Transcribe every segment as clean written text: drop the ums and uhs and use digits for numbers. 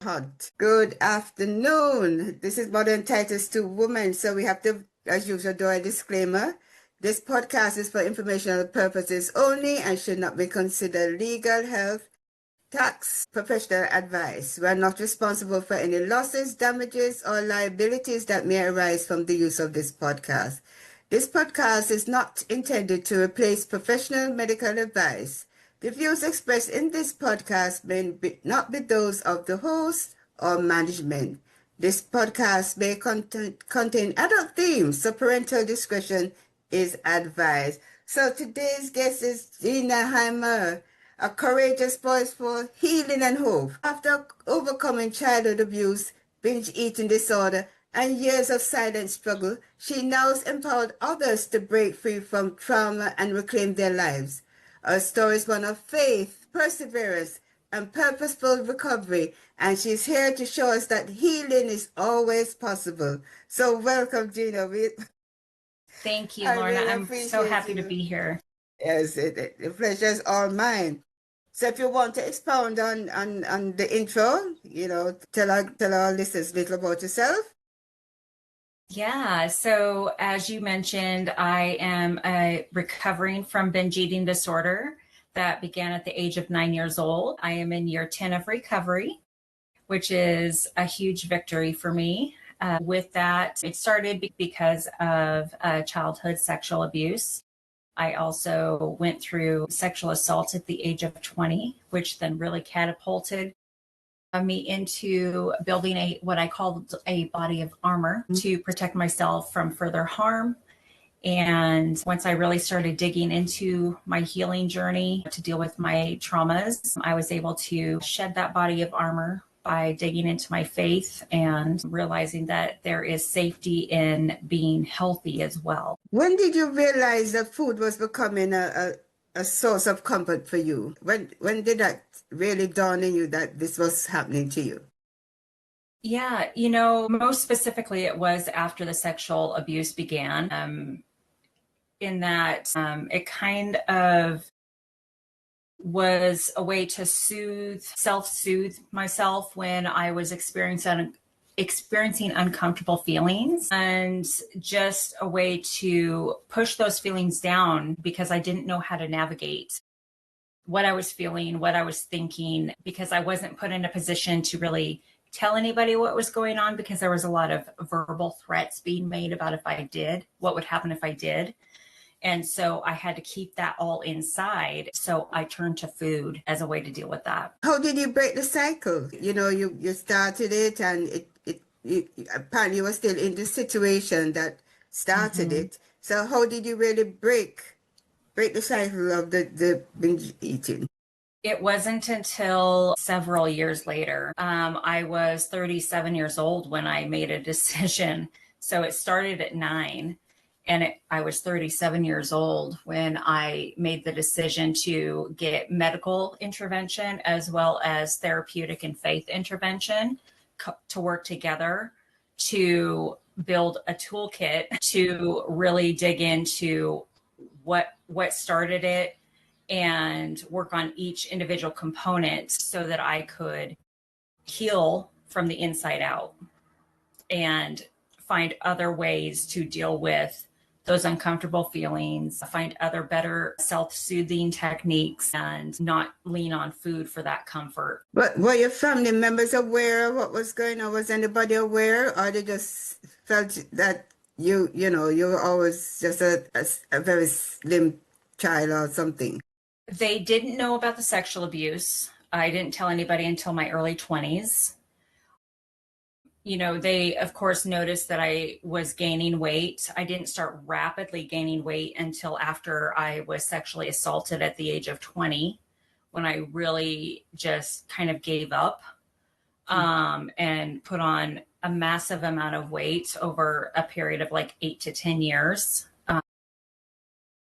Unplugged. Good afternoon. This is Modern Titus to Women. So we have to, as usual, do a disclaimer. This podcast is for informational purposes only and should not be considered legal, health, tax, professional advice. We are not responsible for any losses, damages, or liabilities that may arise from the use of this podcast. This podcast is not intended to replace professional medical advice. The views expressed in this podcast may not be those of the host or management. This podcast may contain adult themes, so parental discretion is advised. So today's guest is Geena Hymer, a courageous voice for healing and hope. After overcoming childhood abuse, binge eating disorder, and years of silent struggle, she now empowered others to break free from trauma and reclaim their lives. Her story is one of faith, perseverance, and purposeful recovery, and she's here to show us that healing is always possible. So welcome, Geena. Thank you, Lorna. Really I'm so happy to be here. Yes, the pleasure is all mine. So if you want to expound on the intro, tell our listeners a little about yourself. Yeah, so as you mentioned, I am recovering from binge eating disorder that began at the age of 9 years old. I am in year 10 of recovery, which is a huge victory for me. With that, it started because of childhood sexual abuse. I also went through sexual assault at the age of 20, which then really catapulted me into building what I called a body of armor to protect myself from further harm. And once I really started digging into my healing journey to deal with my traumas, I was able to shed that body of armor by digging into my faith and realizing that there is safety in being healthy as well. When did you realize that food was becoming a source of comfort for you? When did that really dawn on you that this was happening to you? Yeah, most specifically, it was after the sexual abuse began, in that it kind of was a way to self-soothe myself when I was experiencing uncomfortable feelings, and just a way to push those feelings down because I didn't know how to navigate what I was feeling, what I was thinking, because I wasn't put in a position to really tell anybody what was going on, because there was a lot of verbal threats being made about what would happen if I did. And so I had to keep that all inside. So I turned to food as a way to deal with that. How did you break the cycle? You started it, and apparently you were still in the situation that started it. So how did you really break the cycle of the binge eating? It wasn't until several years later. I was 37 years old when I made a decision. So it started at 9. And I was 37 years old when I made the decision to get medical intervention as well as therapeutic and faith intervention to work together to build a toolkit to really dig into what started it and work on each individual component so that I could heal from the inside out and find other ways to deal with those uncomfortable feelings, find other better self-soothing techniques, and not lean on food for that comfort. But were your family members aware of what was going on? Was anybody aware, or they just felt that you were always just a very slim child or something? They didn't know about the sexual abuse. I didn't tell anybody until my early 20s. They, of course, noticed that I was gaining weight. I didn't start rapidly gaining weight until after I was sexually assaulted at the age of 20, when I really just kind of gave up and put on a massive amount of weight over a period of like 8 to 10 years.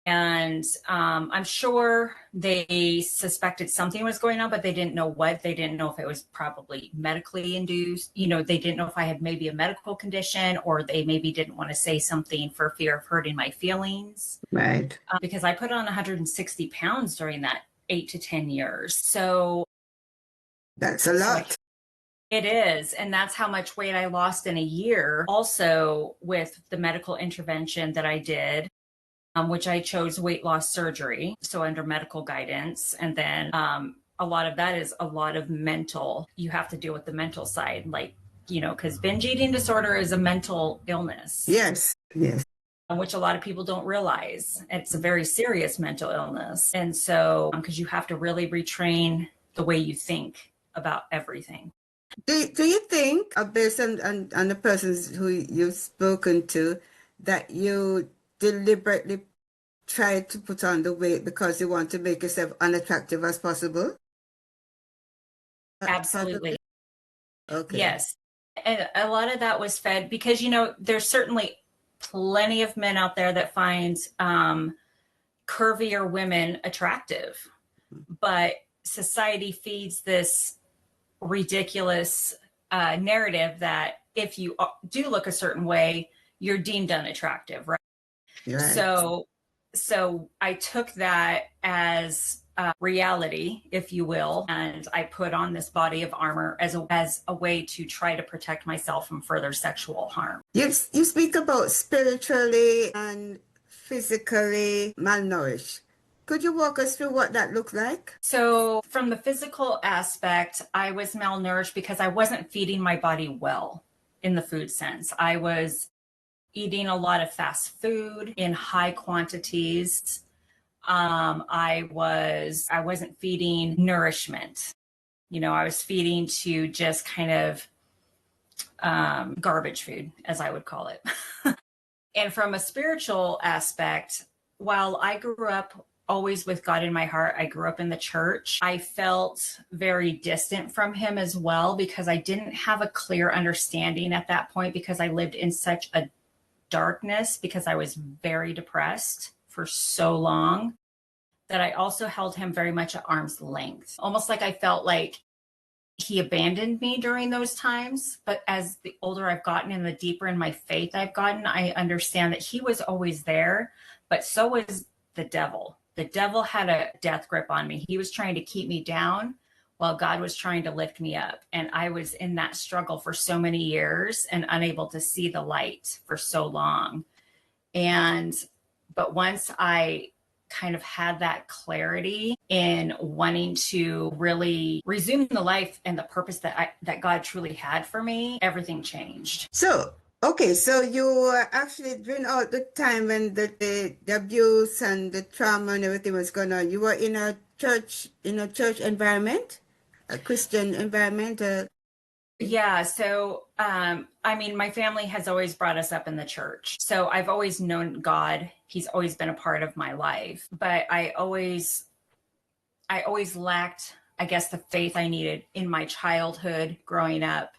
And I'm sure they suspected something was going on, but they didn't know what. They didn't know if it was probably medically induced. They didn't know if I had maybe a medical condition, or they maybe didn't want to say something for fear of hurting my feelings. Right. Because I put on 160 pounds during that 8 to 10 years. So that's a lot. It is. And that's how much weight I lost in a year. Also, with the medical intervention that I did, which I chose weight loss surgery, so under medical guidance. And then a lot of that is a lot of mental, you have to deal with the mental side, like, because binge eating disorder is a mental illness. Yes, yes. Which a lot of people don't realize. It's a very serious mental illness. And so, because you have to really retrain the way you think about everything. Do you think, based on the persons who you've spoken to, that you deliberately try to put on the weight because you want to make yourself unattractive as possible? Absolutely. Okay. Yes. And a lot of that was fed because, there's certainly plenty of men out there that find curvier women attractive, but society feeds this ridiculous narrative that if you do look a certain way, you're deemed unattractive, right? Right. So I took that as reality, if you will, and I put on this body of armor as a way to try to protect myself from further sexual harm. You speak about spiritually and physically malnourished. Could you walk us through what that looked like? So from the physical aspect, I was malnourished because I wasn't feeding my body well in the food sense. I was eating a lot of fast food in high quantities. I wasn't feeding nourishment. I was feeding to just kind of garbage food, as I would call it. And from a spiritual aspect, while I grew up always with God in my heart, I grew up in the church. I felt very distant from him as well because I didn't have a clear understanding at that point because I lived in such a darkness because I was very depressed for so long that I also held him very much at arm's length, almost like I felt like he abandoned me during those times. But as the older I've gotten and the deeper in my faith I've gotten, I understand that he was always there, but so was the devil. The devil had a death grip on me. He was trying to keep me down while God was trying to lift me up. And I was in that struggle for so many years and unable to see the light for so long. But once I kind of had that clarity in wanting to really resume the life and the purpose that God truly had for me, everything changed. So, okay, so you were actually during all the time when the abuse and the trauma and everything was going on, you were in a church environment, a Christian environment. Yeah. So, my family has always brought us up in the church. So I've always known God. He's always been a part of my life, but I always lacked, I guess, the faith I needed in my childhood growing up,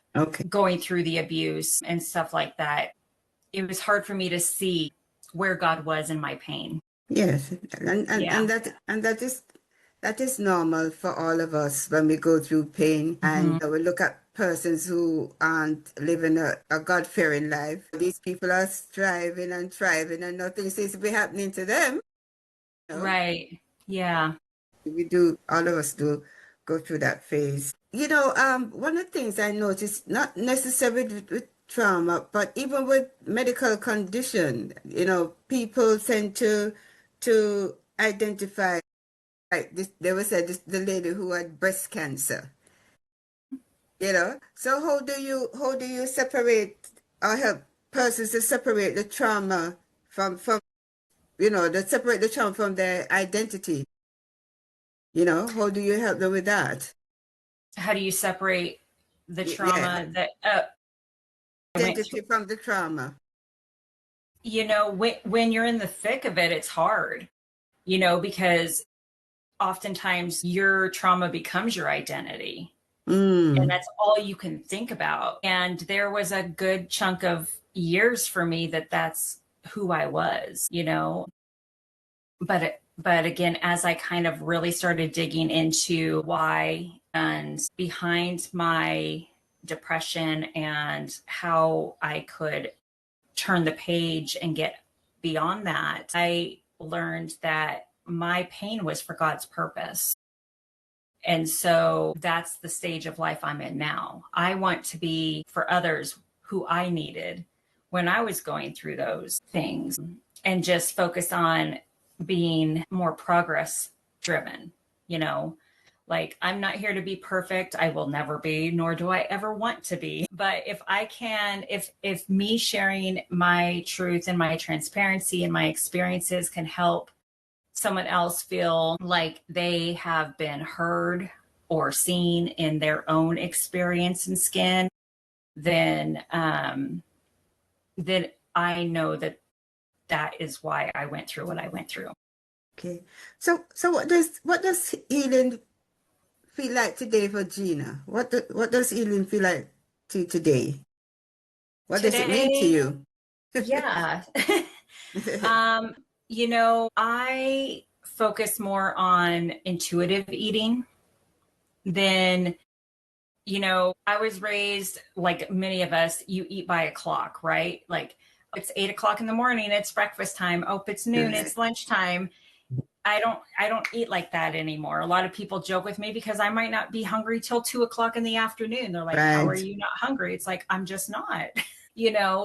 going through the abuse and stuff like that. It was hard for me to see where God was in my pain. Yes, and that is normal for all of us when we go through pain and we look at persons who aren't living a God-fearing life. These people are striving and thriving and nothing seems to be happening to them. Right. Yeah. All of us do go through that phase. One of the things I noticed, not necessarily with trauma, but even with medical condition, people tend to identify, like this, they would say this, the lady who had breast cancer. So how do you separate or help persons to separate the trauma from to separate the trauma from their identity? How do you help them with that? How do you separate the Yeah, trauma that identity from the trauma? when you're in the thick of it, it's hard, because oftentimes your trauma becomes your identity. And that's all you can think about. And there was a good chunk of years for me that's who I was, But again, as I kind of really started digging into why and behind my depression and how I could turn the page and get beyond that, I learned that my pain was for God's purpose. And so that's the stage of life I'm in now. I want to be for others who I needed when I was going through those things, and just focus on being more progress driven, you know. Like, I'm not here to be perfect. I will never be, nor do I ever want to be. But if I can, if me sharing my truth and my transparency and my experiences can help someone else feel like they have been heard or seen in their own experience and skin, then then I know that that is why I went through what I went through. Okay. So what does healing feel like today for Geena? What does healing feel like to today? What does it mean to Today, you? yeah. I focus more on intuitive eating than, I was raised like many of us, you eat by a clock, right? Like, it's 8 o'clock in the morning, it's breakfast time. Oh, it's noon, Right. it's lunchtime. I don't eat like that anymore. A lot of people joke with me because I might not be hungry till 2 o'clock in the afternoon. They're like, how are Right. you not hungry? It's like, I'm just not,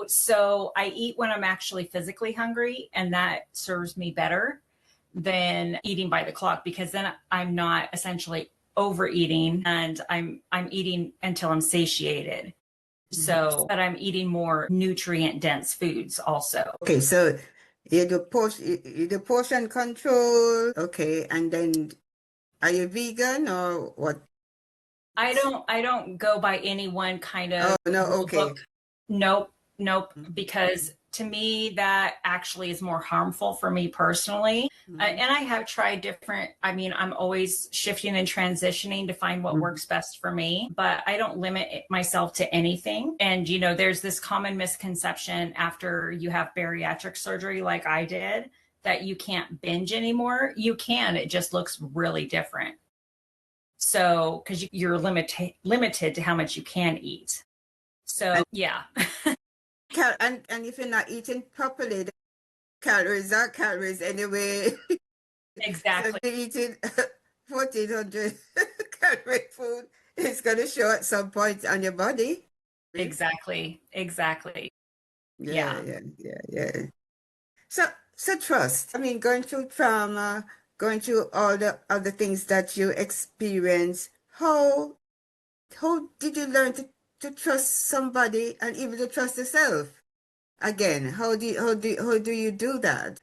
so I eat when I'm actually physically hungry, and that serves me better than eating by the clock, because then I'm not essentially overeating, and I'm eating until I'm satiated. So, but I'm eating more nutrient dense foods also. Okay, so you do portion control. Okay, and then are you vegan or what? I don't go by any one kind Oh of no, rule book. okay. Nope, because to me that actually is more harmful for me personally. Mhm. And I have tried different, I'm always shifting and transitioning to find what Mhm. works best for me, but I don't limit myself to anything. And there's this common misconception after you have bariatric surgery like I did, that you can't binge anymore. You can, it just looks really different. So, because you're limited to how much you can eat. So, And yeah, and if you're not eating properly, the calories are calories anyway. So if exactly, you're eating 1,400 calorie food, it's gonna show at some point on your body. exactly. Yeah, Yeah. yeah, yeah, yeah. So, so trust. I mean, going through trauma, going through all the other things that you experience, how did you learn to trust somebody and even to trust yourself? Again, how do you do that?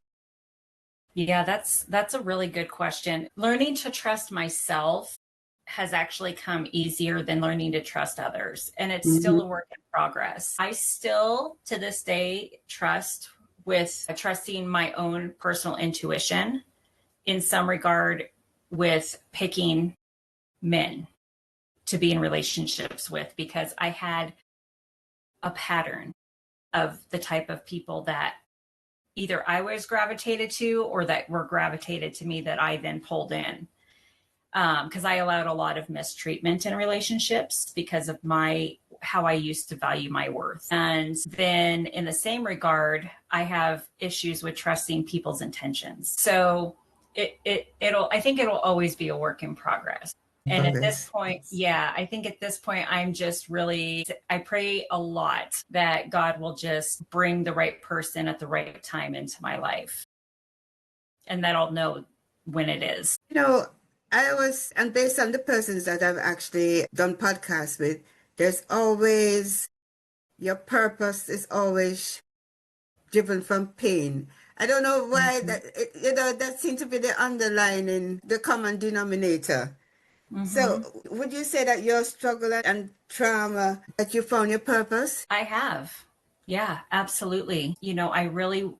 Yeah, that's a really good question. Learning to trust myself has actually come easier than learning to trust others, and it's still Mhm. a work in progress. I still to this day trusting my own personal intuition in some regard with picking men to be in relationships with, because I had a pattern of the type of people that either I was gravitated to or that were gravitated to me, that I then pulled in. Because I allowed a lot of mistreatment in relationships because of how I used to value my worth. And then in the same regard, I have issues with trusting people's intentions. So I think it'll always be a work in progress. And at this Progress. point, yeah, I think at this point, I pray a lot that God will just bring the right person at the right time into my life, and that I'll know when it is. You know, and based on the persons that I've actually done podcasts with, there's always, your purpose is always driven from pain. I don't know why Mm-hmm. that seems to be the underlining, the common denominator. Mm-hmm. So, would you say that your struggle and trauma, that you found your purpose? I have. Yeah, absolutely. I really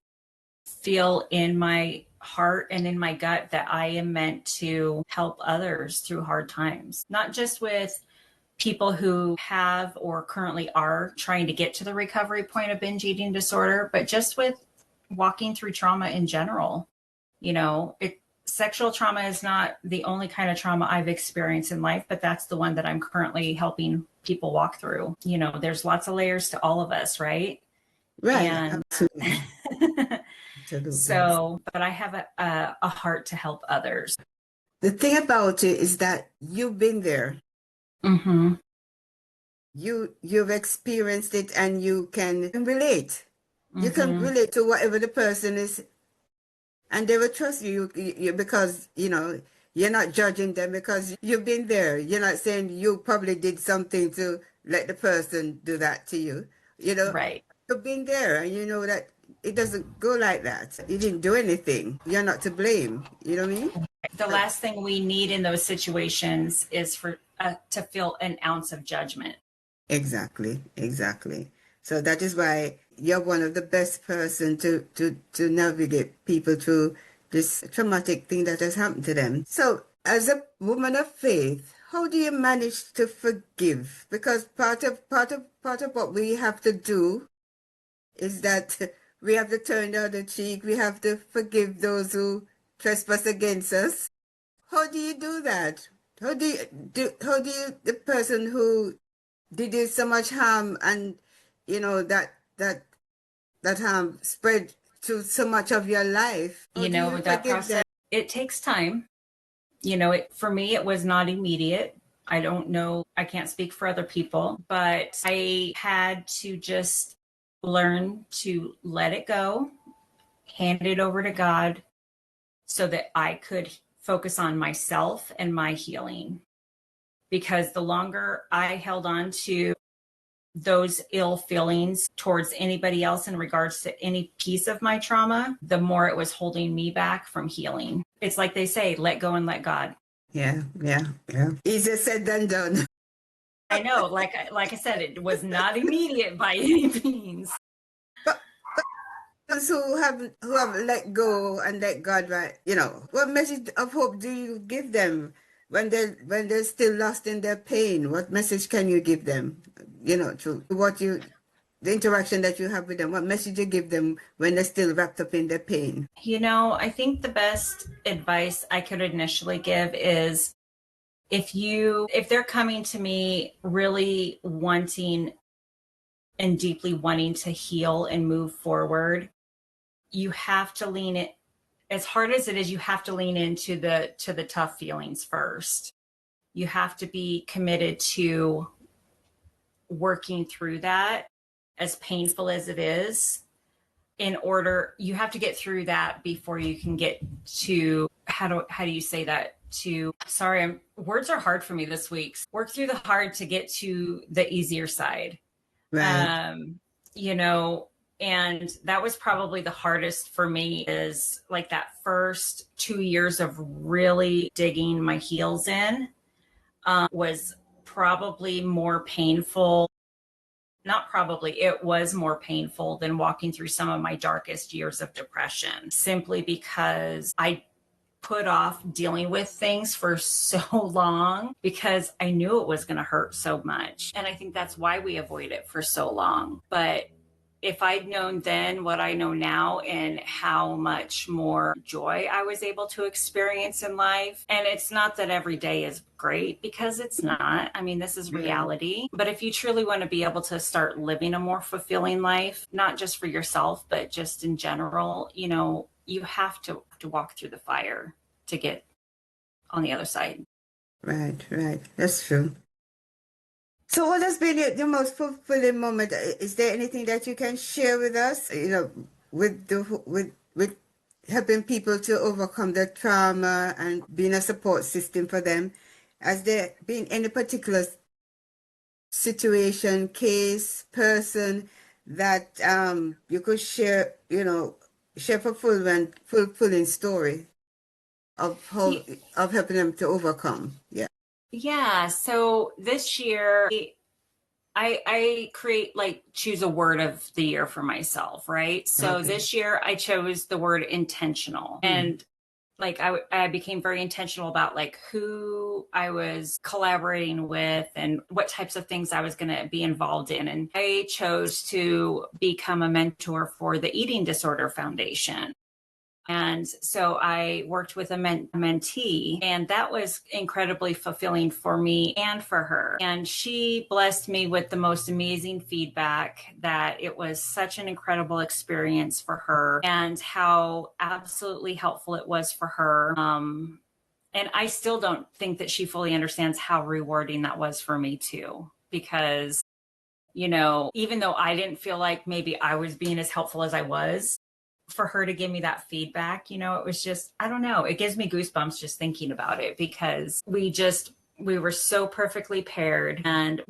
feel in my heart and in my gut that I am meant to help others through hard times, not just with people who have or currently are trying to get to the recovery point of binge eating disorder, but just with walking through trauma in general. Sexual trauma is not the only kind of trauma I've experienced in life, but that's the one that I'm currently helping people walk through. There's lots of layers to all of us, right? Right, And absolutely. Absolutely. so, but I have a heart to help others. The thing about it is that you've been there. Mm-hmm. You've experienced it and you can relate. You can Mm-hmm. relate to whatever the person is, and they will trust you because you're not judging them because you've been there. You're not saying you probably did something to let the person do that to you. You know, Right. you've been there and you know that it doesn't go like that. You didn't do anything. You're not to blame. You know what I mean? The last thing we need in those situations is for to feel an ounce of judgment. Exactly, exactly. So that is why you're one of the best person to navigate people through this traumatic thing that has happened to them. So as a woman of faith, how do you manage to forgive? Because part of what we have to do is that we have to turn the other cheek. We have to forgive those who trespass against us. How do you do that? How do you the person who did you so much harm and that harm spread to so much of your life? How do you That forgive process, them? it takes time. For me, it was not immediate. I don't know. I can't speak for other people, but I had to just learn to let it go, hand it over to God so that I could focus on myself and my healing. Because the longer I held on to those ill feelings towards anybody else in regards to any piece of my trauma, the more it was holding me back from healing. It's like they say, let go and let God. Yeah, yeah, yeah. Easier said than done. I know, like I said, it was not immediate by any means. But those who have let go and let God, right? What message of hope do you give them when they're still lost in their pain? What message can you give them? To the interaction that you have with them, what message you give them when they're still wrapped up in their pain? I think the best advice I could initially give is if they're coming to me really wanting and deeply wanting to heal and move forward, you have to lean it as hard as it is, you have to lean into the tough feelings first. You have to be committed to working through that, as painful as it is. You have to get through that before you can get to how do you say that? Words are hard for me this week. Work through the hard to get to the easier side. Right, um you know and that was probably the hardest for me, is like that first 2 years of really digging my heels in was probably more painful. Not probably, it was more painful than walking through some of my darkest years of depression, simply because I put off dealing with things for so long because I knew it was going to hurt so much. And I think that's why we avoid it for so long. But if I'd known then what I know now and how much more joy I was able to experience in life, and it's not that every day is great, because it's not. I mean, this is right, reality. But if you truly want to be able to start living a more fulfilling life, not just for yourself, but just in general, you have to walk through the fire to get on the other side. right. That's true. So what has been your most fulfilling moment? Is there anything that you can share with us, with helping people to overcome their trauma and being a support system for them? Has there been any particular situation, case, person that you could share fulfilling story of how of helping them to overcome? Yeah. Yeah. So this year, I create, like, choose a word of the year for myself, right? So Okay. this year I chose the word intentional. Hmm. And like I became very intentional about like who I was collaborating with and what types of things I was going to be involved in. And I chose to become a mentor for the Eating Disorder Foundation. And so I worked with a mentee, and that was incredibly fulfilling for me and for her. And she blessed me with the most amazing feedback, that it was such an incredible experience for her and how absolutely helpful it was for her. And I still don't think that she fully understands how rewarding that was for me too, because, you know, even though I didn't feel like maybe I was being as helpful as I was, for her to give me that feedback, you know, it was just, I don't know, it gives me goosebumps just thinking about it, because we were so perfectly paired, and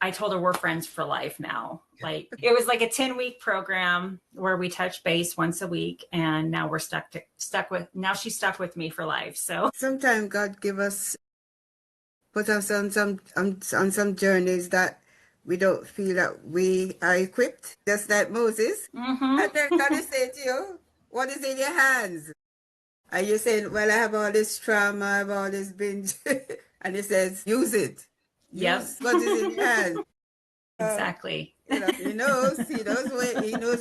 I told her we're friends for life now. Like, it was like a 10-week program where we touch base once a week, and now we're now she's stuck with me for life. So sometimes God put us on some journeys that we don't feel that we are equipped, just like Moses. And then God is saying to you, what is in your hands? And you're saying, well, I have all this trauma, I have all this binge. And he says, use it. Yep. Use what is in your hands. Exactly. You know, he knows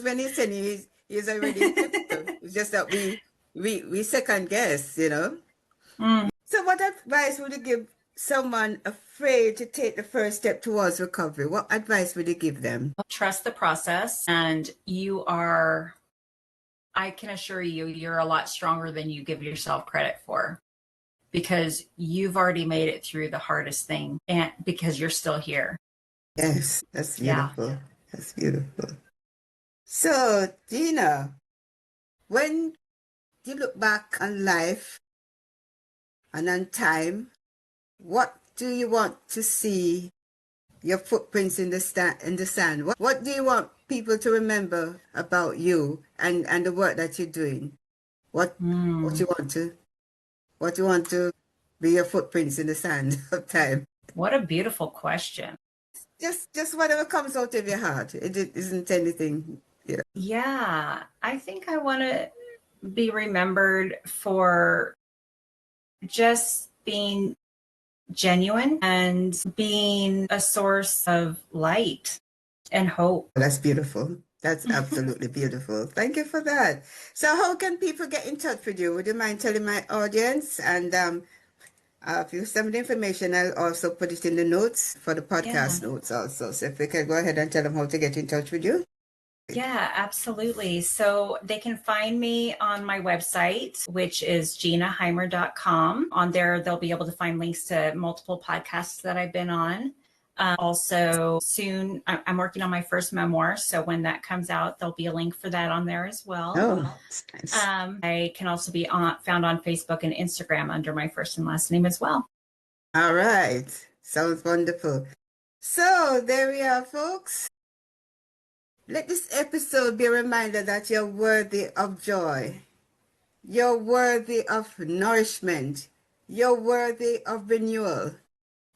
when he's saying he's already equipped. It's just that we second guess, you know. So what advice would you give someone afraid to take the first step towards recovery? What advice would you give them? Trust the process, and I can assure you, you're a lot stronger than you give yourself credit for, because you've already made it through the hardest thing, and because you're still here. Yes, that's Yeah. beautiful. That's beautiful. So, Geena, when you look back on life and on time, what do you want to see your footprints in the sand? What do you want people to remember about you and the work that you're doing? What you want to be your footprints in the sand of time? What a beautiful question. Just whatever comes out of your heart. It isn't anything. Yeah. Yeah, I think I want to be remembered for just being genuine and being a source of light and hope. That's beautiful. That's absolutely beautiful. Thank you for that. So how can people get in touch with you? Would you mind telling my audience? And if you send me the information, I'll also put it in the notes for the podcast notes also. So if we can go ahead and tell them how to get in touch with you. Yeah, absolutely. So they can find me on my website, which is geenahymer.com. On there, they'll be able to find links to multiple podcasts that I've been on. Also, soon, I'm working on my first memoir. So when that comes out, there'll be a link for that on there as well. Oh, that's nice. I can also be found on Facebook and Instagram under my first and last name as well. All right. Sounds wonderful. So there we are, folks. Let this episode be a reminder that you're worthy of joy. You're worthy of nourishment. You're worthy of renewal.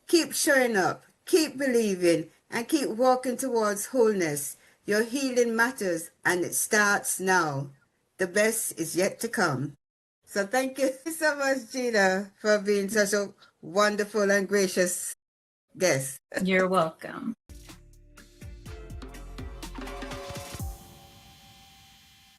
Keep showing up, keep believing, and keep walking towards wholeness. Your healing matters, and it starts now. The best is yet to come. So thank you so much, Geena, for being such a wonderful and gracious guest. You're welcome.